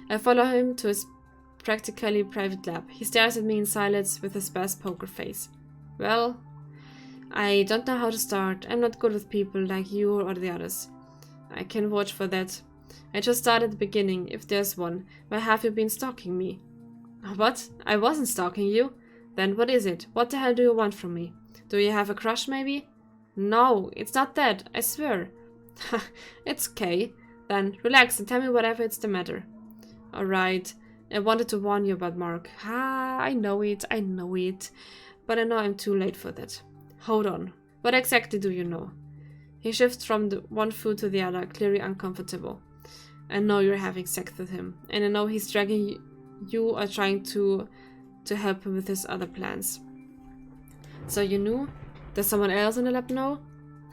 I follow him to his practically private lab. He stares at me in silence with his best poker face. Well, I don't know how to start. I'm not good with people like you or the others. I can vouch for that. I just start at the beginning, if there's one. Why have you been stalking me? What? I wasn't stalking you. Then what is it? What the hell do you want from me? Do you have a crush, maybe? No, it's not that, I swear. It's okay. Then relax and tell me whatever it's the matter. Alright, I wanted to warn you about Mark. I know it. But I know I'm too late for that. Hold on. What exactly do you know? He shifts from the one foot to the other, clearly uncomfortable. I know you're having sex with him, and I know he's dragging you or trying to help him with his other plans. So you knew? Does someone else in the lab know?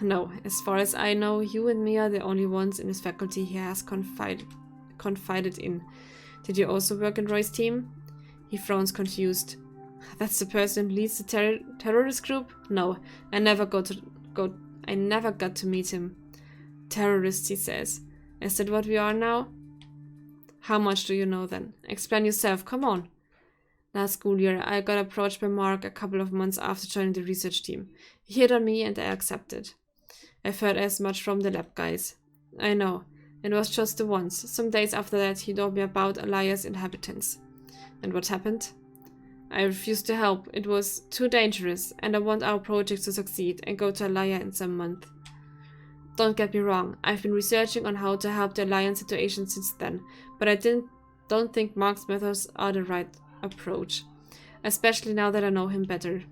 No, as far as I know, you and me are the only ones in his faculty he has confided in. Did you also work in Roy's team? He frowns confused. That's the person who leads the terrorist group? No, I never got to meet him. Terrorists, he says. Is that what we are now? How much do you know then? Explain yourself, come on. Last school year, I got approached by Mark a couple of months after joining the research team. He hit on me and I accepted. I've heard as much from the lab guys. I know. It was just the once. Some days after that, he told me about Alias inhabitants. And what happened? I refused to help. It was too dangerous, and I want our project to succeed and go to Alaya in some month. Don't get me wrong, I've been researching on how to help the Alliance situation since then, but I don't think Mark's methods are the right approach, especially now that I know him better.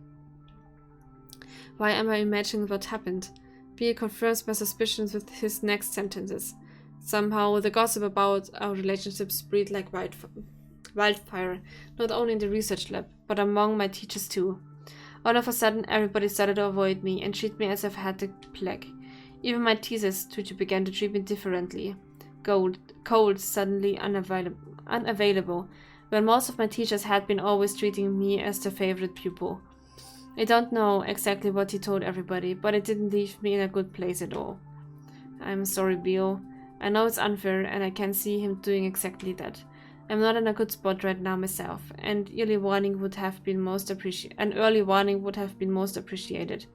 Why am I imagining what happened? Beale confirms my suspicions with his next sentences. Somehow, the gossip about our relationship spread like wildfire, not only in the research lab, but among my teachers too. All of a sudden, everybody started to avoid me and treat me as if I had the plague. Even my teachers began to treat me differently. Cold, suddenly unavailable, when most of my teachers had been always treating me as their favorite pupil. I don't know exactly what he told everybody, but it didn't leave me in a good place at all. I'm sorry, Beale. I know it's unfair, and I can see him doing exactly that. I'm not in a good spot right now myself, and early warning would have been most appreciated.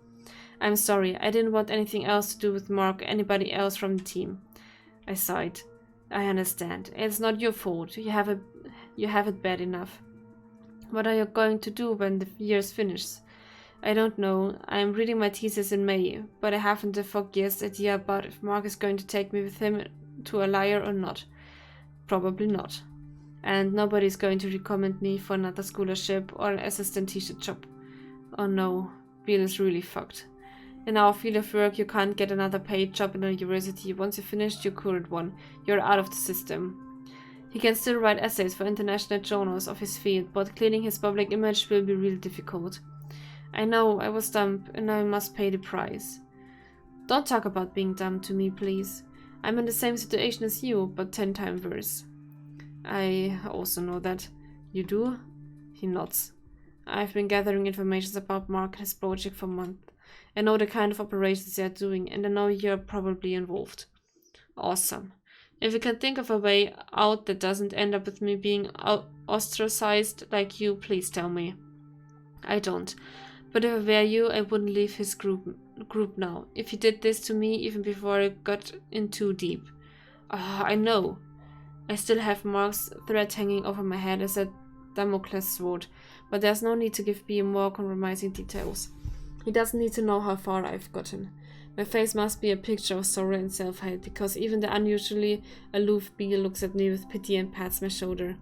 I'm sorry, I didn't want anything else to do with Mark or anybody else from the team. I sighed. I understand. It's not your fault. You have it bad enough. What are you going to do when the year's finished? I don't know. I'm reading my thesis in May, but I haven't the foggiest idea about if Mark is going to take me with him to Alaya or not. Probably not. And nobody's going to recommend me for another scholarship or an assistant teacher job. Oh no, Beale is really fucked. In our field of work, you can't get another paid job in a university. Once you finish your current one, you're out of the system. He can still write essays for international journals of his field, but cleaning his public image will be really difficult. I know, I was dumb, and now I must pay the price. Don't talk about being dumb to me, please. I'm in the same situation as you, but 10 times worse. I also know that. You do? He nods. I've been gathering information about Mark and his project for months. I know the kind of operations they are doing, and I know you're probably involved. Awesome. If you can think of a way out that doesn't end up with me being ostracized like you, please tell me. I don't. But if I were you, I wouldn't leave his group now. If he did this to me even before I got in too deep. I know. I still have Mark's threat hanging over my head as a Damocles sword, but there's no need to give Beale more compromising details. He doesn't need to know how far I've gotten. My face must be a picture of sorrow and self-hate, because even the unusually aloof Beale looks at me with pity and pats my shoulder.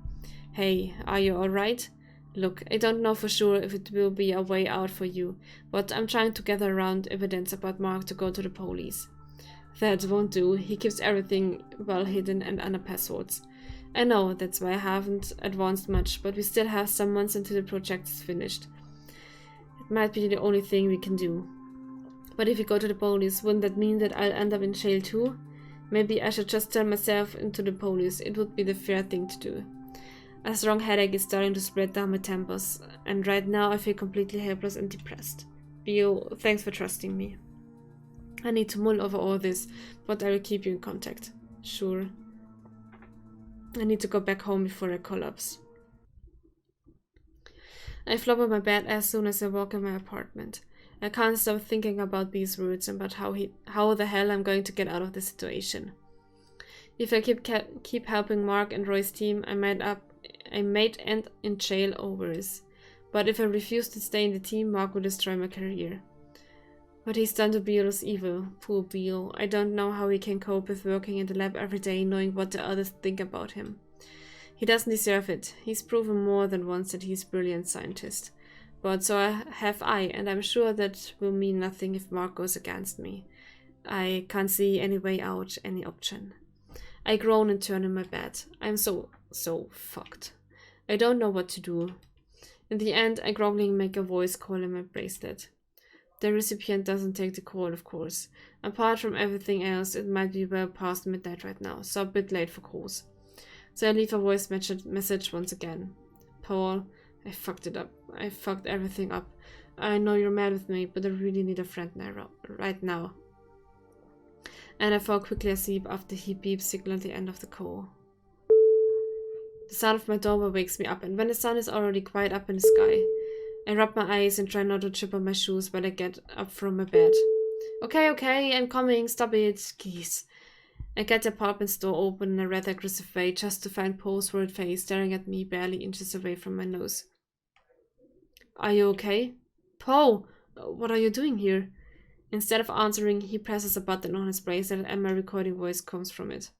Hey, are you alright? Look, I don't know for sure if it will be a way out for you, but I'm trying to gather around evidence about Mark to go to the police. That won't do. He keeps everything well hidden and under passwords. I know, that's why I haven't advanced much, but we still have some months until the project is finished. It might be the only thing we can do. But if we go to the police, wouldn't that mean that I'll end up in jail too? Maybe I should just turn myself into the police. It would be the fair thing to do. A strong headache is starting to spread down my temples, and right now I feel completely helpless and depressed. Beale, thanks for trusting me. I need to mull over all this, but I will keep you in contact. Sure. I need to go back home before I collapse. I flop on my bed as soon as I walk in my apartment. I can't stop thinking about these words and about how the hell I'm going to get out of this situation. If I keep helping Mark and Roy's team, I might end in jail or worse. But if I refuse to stay in the team, Mark will destroy my career. What he's done to Beale is evil. Poor Beale. I don't know how he can cope with working in the lab every day, knowing what the others think about him. He doesn't deserve it. He's proven more than once that he's a brilliant scientist. But so have I, and I'm sure that will mean nothing if Mark goes against me. I can't see any way out, any option. I groan and turn in my bed. I'm so fucked. I don't know what to do. In the end, I groggily make a voice call in my bracelet. The recipient doesn't take the call, of course. Apart from everything else, it might be well past midnight right now, so a bit late for calls. So I leave a voice message once again. Paul, I fucked it up. I fucked everything up. I know you're mad with me, but I really need a friend right now. And I fall quickly asleep after he beeps signal at the end of the call. The sound of my doorbell wakes me up, and when the sun is already quite up in the sky, I rub my eyes and try not to trip on my shoes while I get up from my bed. Okay, I'm coming, stop it, geez. I get the apartment door open in a rather aggressive way just to find Paul's worried face staring at me barely inches away from my nose. Are you okay? Paul, what are you doing here? Instead of answering, he presses a button on his bracelet and my recording voice comes from it.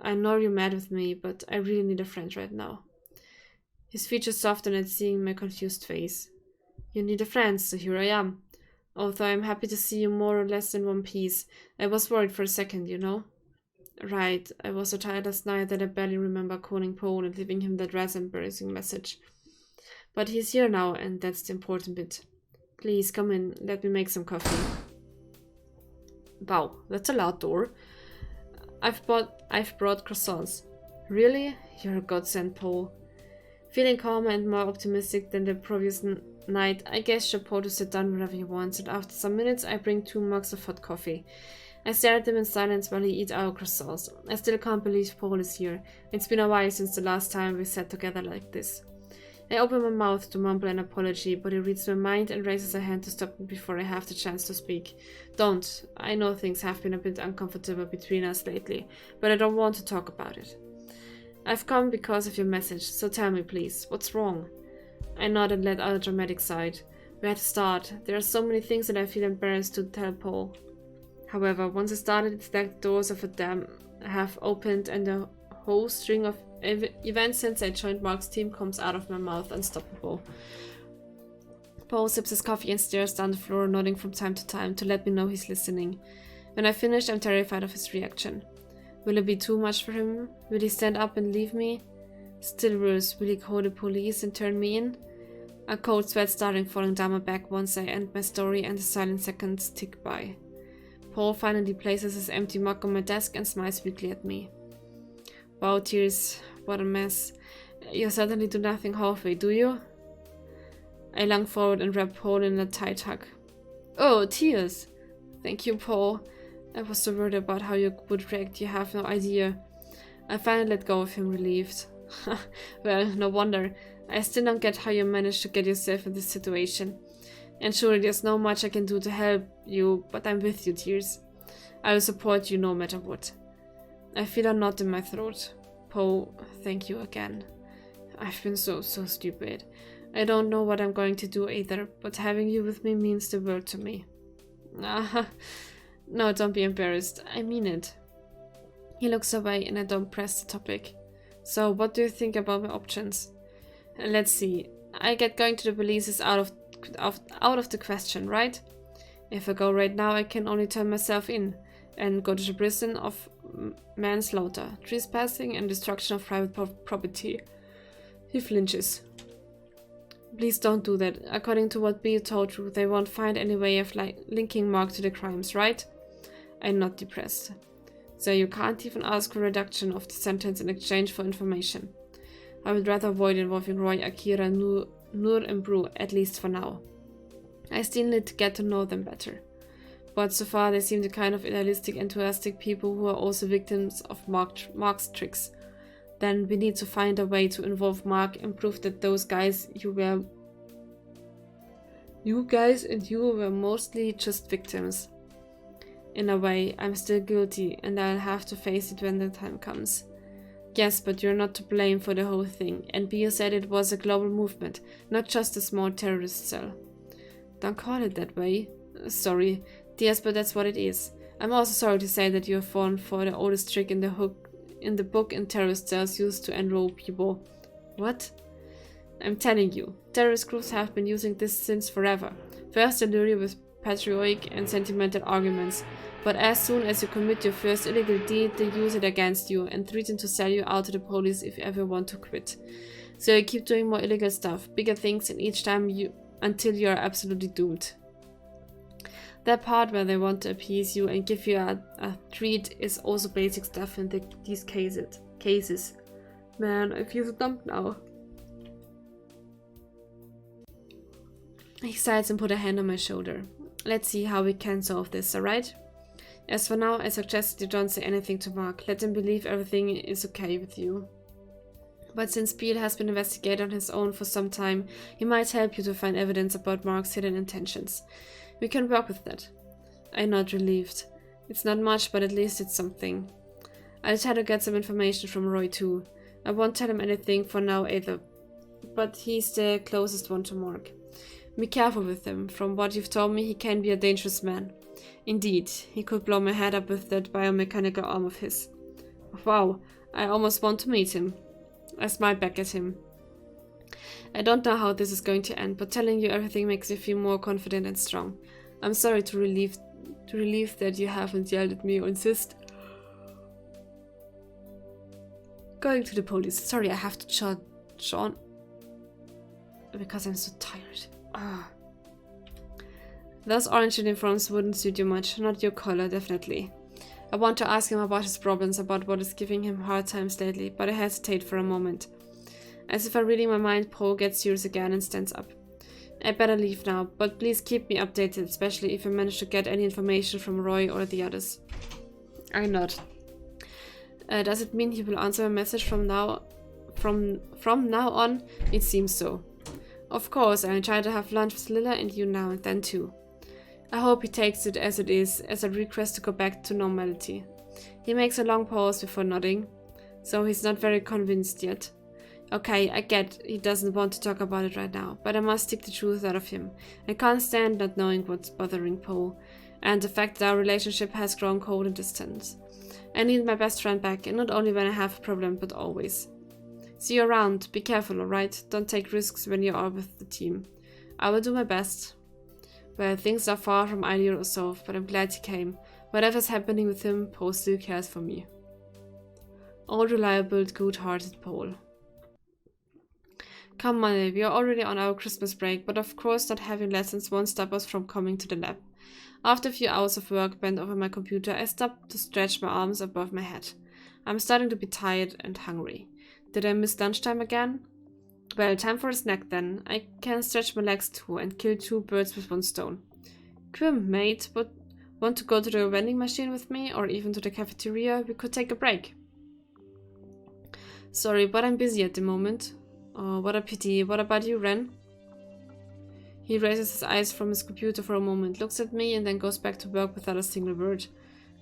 I know you're mad with me, but I really need a friend right now. His features soften at seeing my confused face. You need a friend, so here I am. Although I'm happy to see you more or less in one piece, I was worried for a second, you know? Right, I was so tired last night that I barely remember calling Paul and leaving him that rather embarrassing message. But he's here now, and that's the important bit. Please, come in, let me make some coffee. Wow, that's a loud door. I've brought croissants. Really? You're a godsend, Paul. Feeling calmer and more optimistic than the previous night, I gesture Paul to sit down wherever he wants, and after some minutes I bring 2 mugs of hot coffee. I stare at him in silence while he eats our croissants. I still can't believe Paul is here. It's been a while since the last time we sat together like this. I open my mouth to mumble an apology, but he reads my mind and raises a hand to stop me before I have the chance to speak. Don't. I know things have been a bit uncomfortable between us lately, but I don't want to talk about it. I've come because of your message, so tell me please, what's wrong? I nod and let out a dramatic sigh. Where to start? There are so many things that I feel embarrassed to tell Paul. However, once I started, it's like the doors of a dam have opened and a whole string of events since I joined Mark's team comes out of my mouth unstoppable. Paul sips his coffee and stares down the floor, nodding from time to time to let me know he's listening. When I finish, I'm terrified of his reaction. Will it be too much for him? Will he stand up and leave me? Still worse, will he call the police and turn me in? A cold sweat starting falling down my back once I end my story and the silent seconds tick by. Paul finally places his empty mug on my desk and smiles weakly at me. Wow, Tears, what a mess. You certainly do nothing halfway, do you? I lung forward and wrap Paul in a tight hug. Oh, Tears! Thank you, Paul. I was so worried about how you would react, you have no idea. I finally let go of him, relieved. Well, no wonder. I still don't get how you managed to get yourself in this situation. And surely there's not much I can do to help you, but I'm with you, Tears. I will support you no matter what. I feel a knot in my throat. Poe, thank you again. I've been so stupid. I don't know what I'm going to do either, but having you with me means the world to me. No, don't be embarrassed. I mean it. He looks away and I don't press the topic. So, what do you think about my options? Let's see. I get going to the police is out of the question, right? If I go right now, I can only turn myself in and go to the prison of manslaughter, trespassing, and destruction of private property. He flinches. Please don't do that. According to what Bea told you, they won't find any way of linking Mark to the crimes, right? I'm not depressed. So you can't even ask for a reduction of the sentence in exchange for information. I would rather avoid involving Roy, Akira, Noor and Brew, at least for now. I still need to get to know them better. But so far they seem the kind of idealistic, enthusiastic people who are also victims of Mark's tricks. Then we need to find a way to involve Mark and prove that those guys you guys and you were mostly just victims. In a way, I'm still guilty and I'll have to face it when the time comes. Yes, but you're not to blame for the whole thing, and Bio said it was a global movement, not just a small terrorist cell. Don't call it that way. Sorry. Yes, but that's what it is. I'm also sorry to say that you have fallen for the oldest trick in the book in terrorist cells used to enroll people. What? I'm telling you, terrorist groups have been using this since forever. First they lure you with patriotic and sentimental arguments, but as soon as you commit your first illegal deed, they use it against you and threaten to sell you out to the police if you ever want to quit. So you keep doing more illegal stuff, bigger things, and each time until you are absolutely doomed. That part where they want to appease you and give you a treat is also basic stuff in these cases. Man, I feel so dumb now. He sighs and put a hand on my shoulder. Let's see how we can solve this, alright? As for now, I suggest you don't say anything to Mark. Let him believe everything is okay with you. But since Beale has been investigating on his own for some time, he might help you to find evidence about Mark's hidden intentions. We can work with that. I'm not relieved. It's not much, but at least it's something. I'll try to get some information from Roy too. I won't tell him anything for now either, but he's the closest one to Mark. Be careful with him. From what you've told me, he can be a dangerous man. Indeed, he could blow my head up with that biomechanical arm of his. Wow, I almost want to meet him. I smiled back at him. I don't know how this is going to end, but telling you everything makes me feel more confident and strong. I'm sorry to relieve that you haven't yelled at me or insist. Going to the police. Sorry, I have to Sean. Because I'm so tired. Those orange uniforms wouldn't suit you much, not your color, definitely. I want to ask him about his problems, about what is giving him hard times lately, but I hesitate for a moment. As if I'm reading my mind, Paul gets serious again and stands up. I better leave now, but please keep me updated, especially if I manage to get any information from Roy or the others. I nod. Does it mean he will answer my message from now on? It seems so. Of course, I'll try to have lunch with Lila and you now and then too. I hope he takes it as a request to go back to normality. He makes a long pause before nodding, so he's not very convinced yet. Okay, I get he doesn't want to talk about it right now, but I must stick the truth out of him. I can't stand not knowing what's bothering Poe, and the fact that our relationship has grown cold and distant. I need my best friend back, and not only when I have a problem, but always. See you around. Be careful, alright? Don't take risks when you are with the team. I will do my best. Well, things are far from ideal or solved, but I'm glad he came. Whatever's happening with him, Poe still cares for me. All reliable, good-hearted Paul. Come Monday, we are already on our Christmas break, but of course not having lessons won't stop us from coming to the lab. After a few hours of work bent over my computer, I stopped to stretch my arms above my head. I'm starting to be tired and hungry. Did I miss lunchtime again? Well, time for a snack then. I can stretch my legs too and kill 2 birds with 1 stone. Grim, mate, but want to go to the vending machine with me or even to the cafeteria? We could take a break. Sorry, but I'm busy at the moment. Oh, what a pity. What about you, Ren? He raises his eyes from his computer for a moment, looks at me, and then goes back to work without a single word.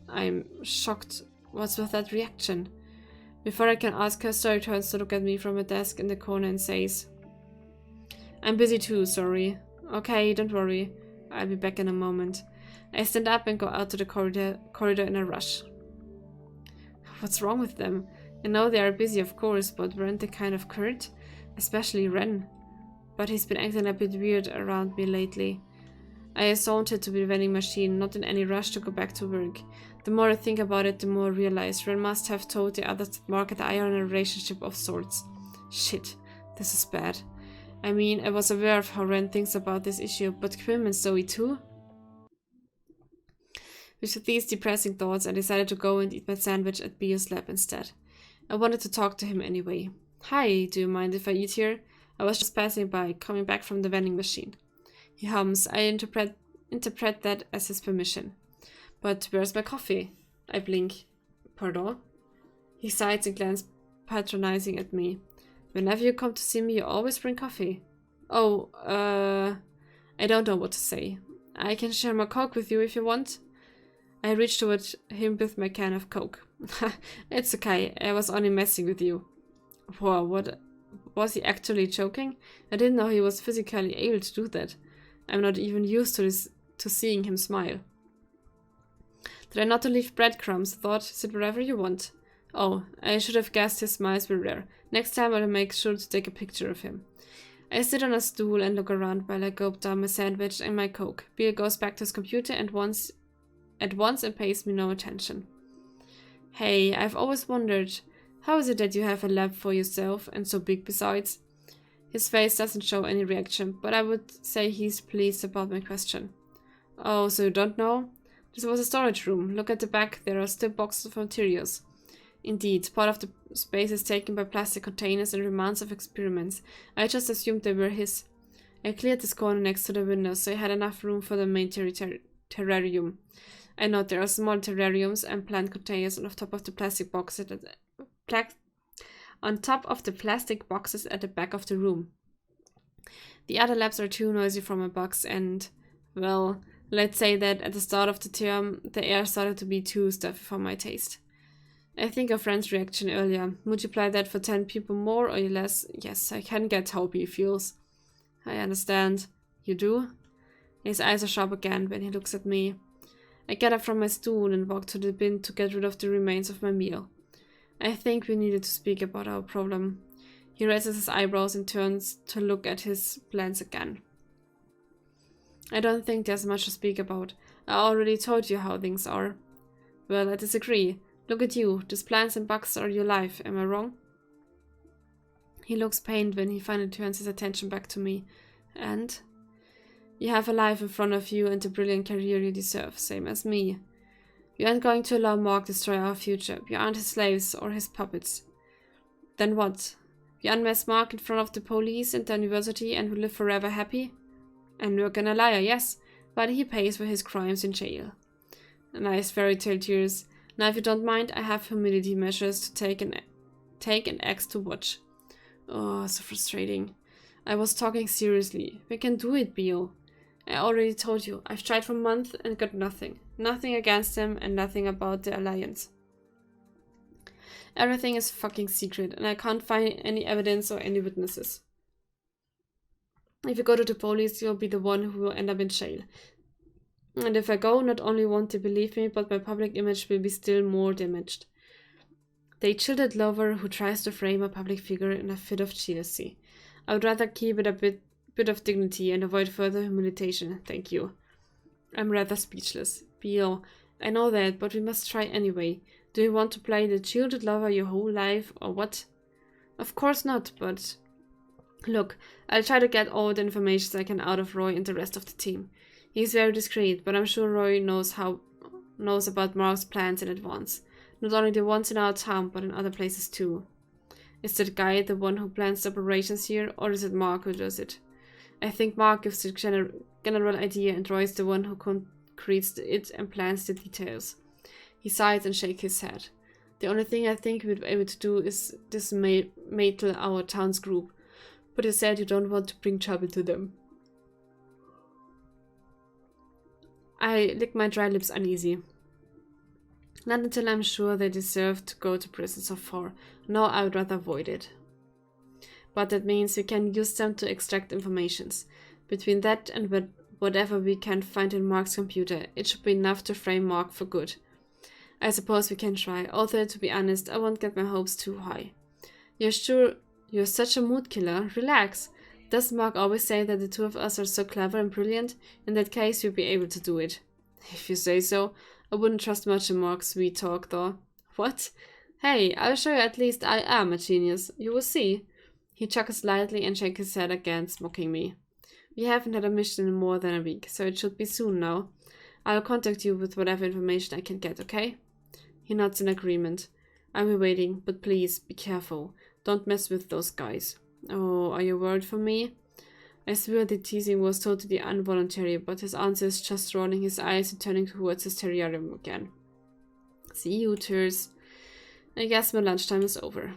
I'm shocked. What's with that reaction? Before I can ask her, Story turns to look at me from a desk in the corner and says, I'm busy too, sorry. Okay, don't worry. I'll be back in a moment. I stand up and go out to the corridor in a rush. What's wrong with them? I know they are busy, of course, but weren't they kind of curt? Especially Ren. But he's been acting a bit weird around me lately. I sauntered to the vending machine, not in any rush to go back to work. The more I think about it, the more I realize Ren must have told the others that Mark and I are in a relationship of sorts. Shit, this is bad. I mean, I was aware of how Ren thinks about this issue, but Quim and Zoe too? With these depressing thoughts, I decided to go and eat my sandwich at Bio's lab instead. I wanted to talk to him anyway. Hi, do you mind if I eat here? I was just passing by, coming back from the vending machine. He hums. I interpret that as his permission. But where's my coffee? I blink. Pardon? He sighs and patronizing at me. Whenever you come to see me, you always bring coffee. Oh, I don't know what to say. I can share my Coke with you if you want. I reached toward him with my can of Coke. It's okay, I was only messing with you. Whoa, what? Was he actually joking? I didn't know he was physically able to do that. I'm not even used to seeing him smile. Did I not to leave breadcrumbs? Thought, sit wherever you want. Oh, I should have guessed his smiles were rare. Next time I'll make sure to take a picture of him. I sit on a stool and look around while I gulp down my sandwich and my Coke. Bill goes back to his computer at once and pays me no attention. Hey, I've always wondered, how is it that you have a lab for yourself and so big besides? His face doesn't show any reaction, but I would say he's pleased about my question. Oh, so you don't know? This was a storage room. Look at the back, there are still boxes of materials. Indeed, part of the space is taken by plastic containers and remnants of experiments. I just assumed they were his. I cleared this corner next to the window, so I had enough room for the main terrarium. I note there are small terrariums and plant containers on top of the plastic boxes at the back of the room. The other labs are too noisy for my box and, well, let's say that at the start of the term, the air started to be too stuffy for my taste. I think of Fran's reaction earlier. Multiply that for 10 people more or less. Yes, I can get how he feels. I understand. You do? His eyes are sharp again when he looks at me. I get up from my stool and walk to the bin to get rid of the remains of my meal. I think we needed to speak about our problem. He raises his eyebrows and turns to look at his plans again. I don't think there's much to speak about. I already told you how things are. Well, I disagree. Look at you. These plants and bugs are your life. Am I wrong? He looks pained when he finally turns his attention back to me. And? You have a life in front of you and the brilliant career you deserve, same as me. You aren't going to allow Mark destroy our future. We aren't his slaves or his puppets. Then what? We unmask Mark in front of the police and the university and we live forever happy? And we're gonna liar, yes, but he pays for his crimes in jail. Nice fairy tale tears. Now if you don't mind, I have humility measures to take an axe to watch. Oh, so frustrating. I was talking seriously. We can do it, Bio. I already told you, I've tried for months and got nothing. Nothing against them and nothing about the Alliance. Everything is fucking secret and I can't find any evidence or any witnesses. If you go to the police, you'll be the one who will end up in jail. And if I go, not only won't they believe me, but my public image will be still more damaged. The jilted lover who tries to frame a public figure in a fit of jealousy. I would rather keep it a bit of dignity and avoid further humiliation, thank you. I'm rather speechless. Bio, I know that, but we must try anyway. Do you want to play the jilted lover your whole life, or what? Of course not, but... Look, I'll try to get all the information I can out of Roy and the rest of the team. He's very discreet, but I'm sure Roy knows about Mark's plans in advance. Not only the ones in our town, but in other places too. Is that guy the one who plans the operations here, or is it Mark who does it? I think Mark gives the general idea and Roy is the one who concretes it and plans the details. He sighs and shakes his head. The only thing I think we'd be able to do is dismantle our town's group. But you said you don't want to bring trouble to them. I lick my dry lips uneasy. Not until I'm sure they deserve to go to prison so far. No, I would rather avoid it. But that means we can use them to extract informations. Between that and whatever we can find in Mark's computer, it should be enough to frame Mark for good. I suppose we can try, although to be honest, I won't get my hopes too high. You're sure you're such a mood killer? Relax. Does Mark always say that the two of us are so clever and brilliant? In that case, you'll be able to do it. If you say so. I wouldn't trust much in Mark's sweet talk, though. What? Hey, I'll show you at least I am a genius. You will see. He chuckles lightly and shakes his head again, mocking me. We haven't had a mission in more than a week, so it should be soon now. I'll contact you with whatever information I can get, okay? He nods in agreement. I'll be waiting, but please, be careful. Don't mess with those guys. Oh, are you worried for me? I swear the teasing was totally involuntary, but his answer is just rolling his eyes and turning towards his terrarium again. See you, Tears. I guess my lunchtime is over.